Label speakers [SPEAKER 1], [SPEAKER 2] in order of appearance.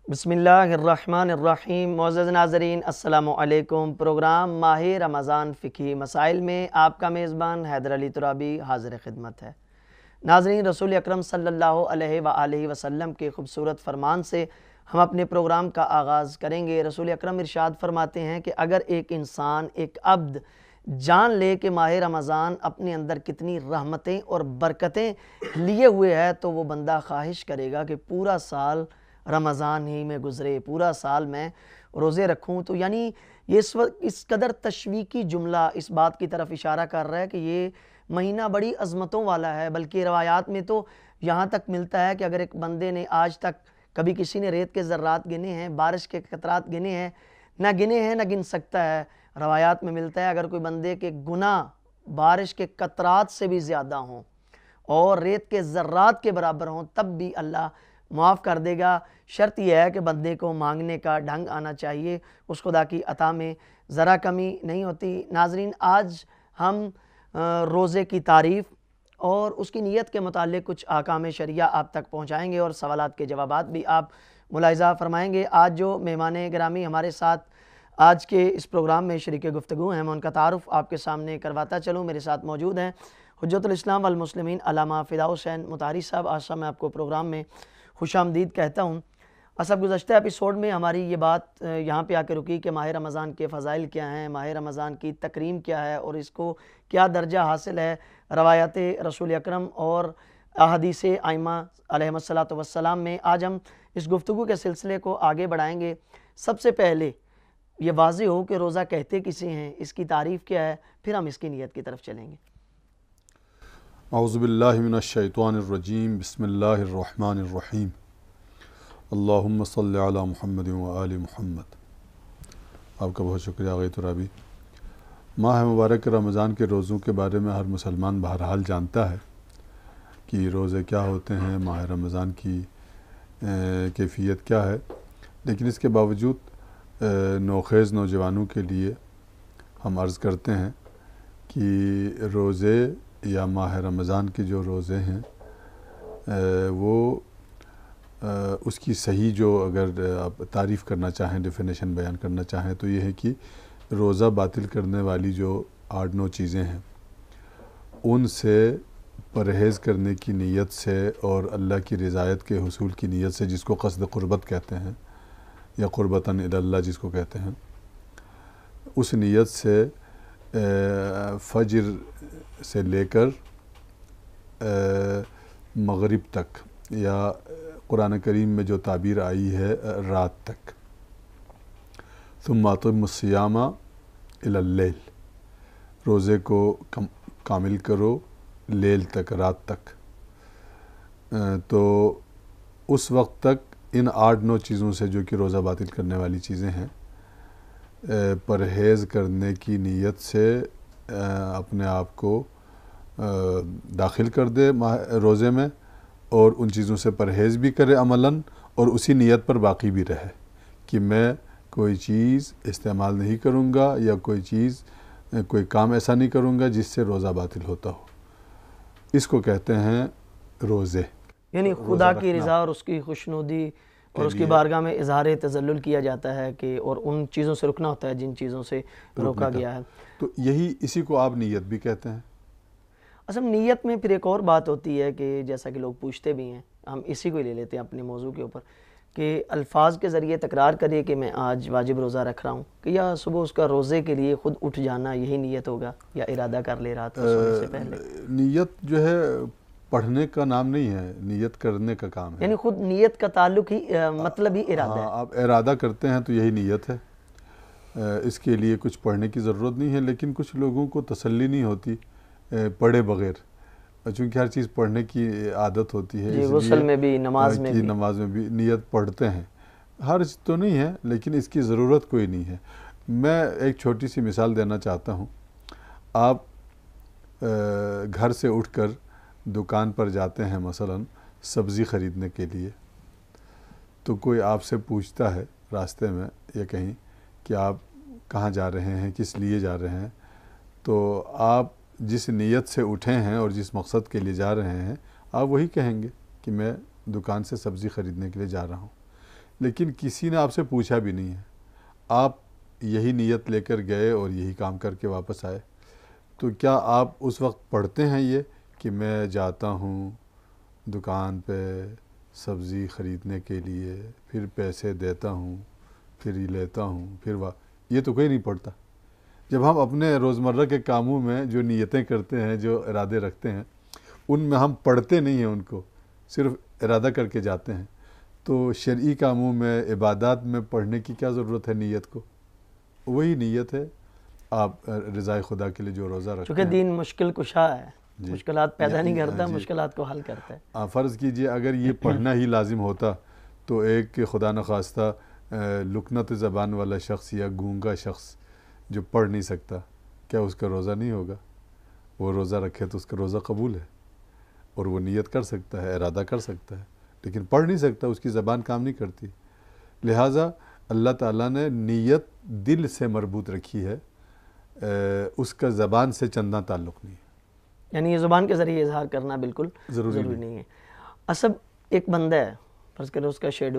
[SPEAKER 1] बिस्मिल्लाहिर्रहमानिर्रहीम। मुअज़्ज़ज़ नाज़रीन, अस्सलामु अलैकुम। प्रोग्राम माह रमज़ान फ़िक़ही मसाइल में आपका मेज़बान हैदर अली तुराबी हाज़िर ख़िदमत है। नाज़रीन, रसूल अकरम सल्लल्लाहु अलैहि वआलिहि वसल्लम के ख़ूबसूरत फ़रमान से हम अपने प्रोग्राम का आगाज़ करेंगे। रसूल अकरम इरशाद फ़रमाते हैं कि अगर एक इंसान, एक अब्द जान ले कि माह रमज़ान अपने अंदर कितनी रहमतें और बरकतें लिए हुए है, तो वो बंदा ख्वाहिश करेगा कि पूरा साल रमज़ान ही में गुज़रे, पूरा साल मैं रोज़े रखूं। तो यानी ये इस वक्त इस कदर तशवीकी जुमला इस बात की तरफ इशारा कर रहा है कि ये महीना बड़ी अज़मतों वाला है। बल्कि रवायात में तो यहाँ तक मिलता है कि अगर एक बंदे ने आज तक कभी किसी ने रेत के ज़र्रात गिने हैं, बारिश के कतरात गिने हैं, ना गिने हैं ना गिन सकता है। रवायात में मिलता है अगर कोई बंदे के गुनाह बारिश के कतरात से भी ज़्यादा हों और रेत के ज़र्रात के बराबर हों, तब भी अल्लाह माफ़ कर देगा। शर्त यह है कि बंदे को मांगने का ढंग आना चाहिए, उस खुदा की अता में ज़रा कमी नहीं होती। नाज़रीन, आज हम रोज़े की तारीफ़ और उसकी नीयत के मुतालिक कुछ अहकाम शरिया आप तक पहुँचाएँगे और सवालात के जवाबात भी आप मुलाहिज़ा फ़रमाएँगे। आज जो मेहमान गिरामी हमारे साथ आज के इस प्रोग्राम में शरीक गुफ्तगू हैं, मैं उनका तारुफ़ आपके सामने करवाता चलूँ। मेरे साथ मौजूद हैं हुज्जतुल इस्लाम वल मुस्लिमीन अल्लामा फ़िदा हुसैन मुताहरी साहब। आज मैं आपको प्रोग्राम में खुशामदीद कहता हूँ। सब गुज़श्ता एपिसोड में हमारी ये बात यहाँ पे आके रुकी कि माह रमज़ान के फ़ज़ाइल क्या हैं, माह रमज़ान की तकरीम क्या है और इसको क्या दर्जा हासिल है रवायात रसूल अकरम और अहदीस आइमा अलैहिस्सलातु वस्सलाम में। आज हम इस गुफ्तगू के सिलसिले को आगे बढ़ाएँगे। सबसे पहले ये वाज़ेह हो कि रोज़ा कहते किसे हैं, इसकी तारीफ़ क्या है, फिर हम इसकी नीयत की तरफ चलेंगे।
[SPEAKER 2] औज़ु बिल्लाहि मिनश शैतानिर रजीम, बिस्मिल्लाहिर रहमानिर रहीम, अल्लाहुम्मा सल्लि अला मुहम्मद व आलि मुहम्मद। आपका बहुत शुक्रिया आगे तुराबी। माह मुबारक रमज़ान के रोज़ों के बारे में हर मुसलमान बहरहाल जानता है कि रोज़े क्या होते हैं, माह रमज़ान की कैफ़ियत क्या है। लेकिन इसके बावजूद नौखेज़ नौजवानों के लिए हम अर्ज़ करते हैं कि रोज़े या माह रमज़ान के जो रोज़े हैं वो उसकी सही जो अगर आप तारीफ़ करना चाहें, डेफिनेशन बयान करना चाहें, तो ये है कि रोज़ा बातिल करने वाली जो 8-9 चीज़ें हैं उनसे परहेज़ करने की नीयत से और अल्लाह की रज़ायत के हुसूल की नीयत से, जिसको क़स्द क़ुर्बत कहते हैं या क़ुर्बतन इलल्लाह जिसको कहते हैं, उस नीयत से फ़ज्र से लेकर मग़रिब तक, या कुरान करीम में जो ताबीर आई है रात तक, सुम्मा अतिम्मुस्सियामा इलल लैल, रोज़े को कामिल करो लेल तक, रात तक। तो उस वक्त तक इन 8-9 चीज़ों से, जो कि रोज़ा बातिल करने वाली चीज़ें हैं, परहेज़ करने की नीयत से अपने आप को दाखिल कर दे रोज़े में, और उन चीज़ों से परहेज़ भी करे अमलन, और उसी नीयत पर बाकी भी रहे कि मैं कोई चीज़ इस्तेमाल नहीं करूँगा या कोई काम ऐसा नहीं करूँगा जिससे रोज़ा बातिल होता हो। इसको कहते हैं रोज़े।
[SPEAKER 1] यानी खुदा की रज़ा और उसकी खुशनुदी और उसकी बारगाह में इज़हार तज़ल्लुल किया जाता है कि, और उन चीज़ों से रुकना होता है जिन चीज़ों से रोका गया है।
[SPEAKER 2] तो इसी को आप नीयत भी कहते हैं।
[SPEAKER 1] असल नीयत में फिर एक और बात होती है कि जैसा कि लोग पूछते भी हैं, हम इसी को ही ले लेते हैं अपने मौजू के ऊपर, कि अल्फाज के ज़रिए तकरार करिए कि मैं आज वाजिब रोज़ा रख रहा हूँ, कि या सुबह उसका रोज़े के लिए ख़ुद उठ जाना यही नीयत होगा, या इरादा कर ले रात को सोने से पहले।
[SPEAKER 2] नीयत जो है पढ़ने का नाम नहीं है, नीयत करने का काम है।
[SPEAKER 1] यानी खुद नीयत का ताल्लुक ही मतलब ही इरादा है।
[SPEAKER 2] आप इरादा करते हैं तो यही नीयत है। इसके लिए कुछ पढ़ने की ज़रूरत नहीं है। लेकिन कुछ लोगों को तसल्ली नहीं होती पढ़े बग़ैर, चूँकि हर चीज़ पढ़ने की आदत होती है,
[SPEAKER 1] गुस्ल में भी, नमाज
[SPEAKER 2] में भी नियत पढ़ते हैं। हर्ज तो नहीं है, लेकिन इसकी ज़रूरत कोई नहीं है। मैं एक छोटी सी मिसाल देना चाहता हूँ। आप घर से उठकर दुकान पर जाते हैं मसलन सब्ज़ी ख़रीदने के लिए, तो कोई आपसे पूछता है रास्ते में या कहीं कि आप कहाँ जा रहे हैं, किस लिए जा रहे हैं, तो आप जिस नीयत से उठे हैं और जिस मकसद के लिए जा रहे हैं, आप वही कहेंगे कि मैं दुकान से सब्ज़ी ख़रीदने के लिए जा रहा हूँ। لیکن کسی نے آپ سے پوچھا بھی نہیں ہے، آپ یہی نیت لے کر گئے اور یہی کام کر کے واپس آئے، تو کیا آپ اس وقت پڑھتے ہیں یہ کہ میں جاتا ہوں دکان پہ سبزی خریدنے کے لیے، پھر پیسے دیتا ہوں، پھر یہ لیتا ہوں، پھر یہ تو کوئی نہیں پڑھتا۔ جب ہم اپنے روزمرہ کے کاموں میں جو نیتیں کرتے ہیں، جو ارادے رکھتے ہیں، ان میں ہم پڑھتے نہیں ہیں، ان کو صرف ارادہ کر کے جاتے ہیں، تو شرعی کاموں میں، عبادات میں پڑھنے کی کیا ضرورت ہے نیت کو؟ وہی نیت ہے آپ رضائے خدا کے لیے جو روزہ رکھتے
[SPEAKER 1] چونکہ
[SPEAKER 2] ہیں۔
[SPEAKER 1] دین مشکل کشا ہے،
[SPEAKER 2] جی،
[SPEAKER 1] مشکلات پیدا نہیں کرتا،
[SPEAKER 2] جی،
[SPEAKER 1] مشکلات کو حل کرتا ہے۔
[SPEAKER 2] فرض کیجئے اگر یہ پڑھنا ہی لازم ہوتا تو ایک خدا نخواستہ لکنت زبان والا شخص یا گونگا شخص جو پڑھ نہیں سکتا، کیا اس کا روزہ نہیں ہوگا؟ وہ روزہ رکھے تو اس کا روزہ قبول ہے، اور وہ نیت کر سکتا ہے، ارادہ کر سکتا ہے، لیکن پڑھ نہیں سکتا، اس کی زبان کام نہیں کرتی۔ لہٰذا اللہ تعالیٰ نے نیت دل سے مربوط رکھی ہے، اس کا زبان سے چندہ تعلق نہیں ہے۔
[SPEAKER 1] یعنی یہ زبان کے ذریعے اظہار کرنا بالکل ضروری نہیں ہے۔ اسب ایک بندہ ہے، فرض کرو اس کا شیڈول